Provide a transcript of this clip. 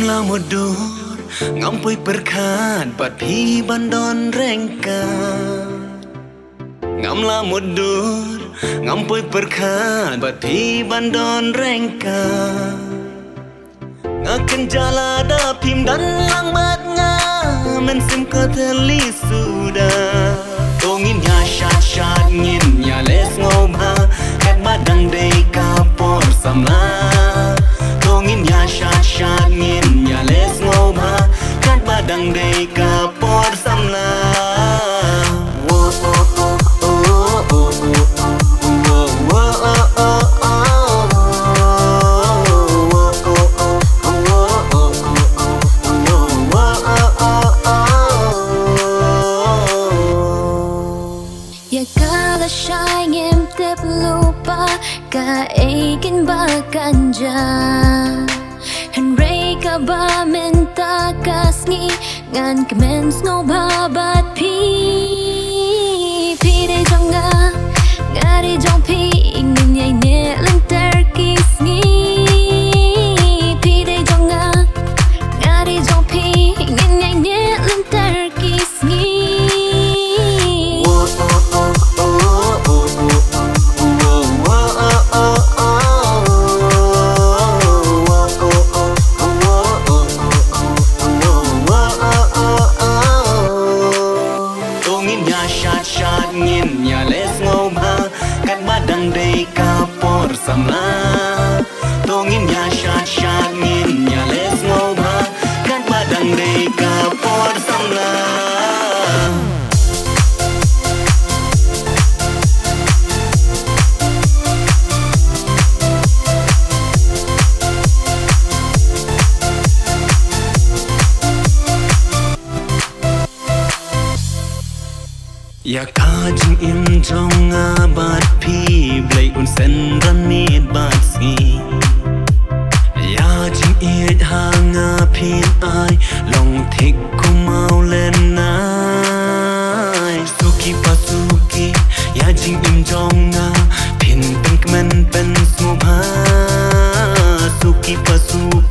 la mudur ngampui perkat bat pi bandon rengka ngam la mudur ngampui perkat bat pi bandon rengka ngaken jala da pim dan lang mat nga men sim ko teli sudah tongin ya shat ngin ya les ngoma kat badang dei kapor samla tongin ya shat ngin ya les ngoma kat badang dei kapor samla ka aikin ba kanja Henry ka ba menta kasngi ngan kemen snow babat pi de jonga ngari jong pi ingin yai ne lenter kisngi de jonga ngari jong pi ingin yai ne lenter kisngi ngin ya les ngoma kat badang dei kapor samla tongin ya shat ngin ya les ngoma kat badang dei kapor samla ya kajing im jong abat pi blai un sen ranit bat si ya jing it hanga pin ai long thik kumau len nai suki pasuki ya jing im jong pin pen kemen pen smubha suki pasuki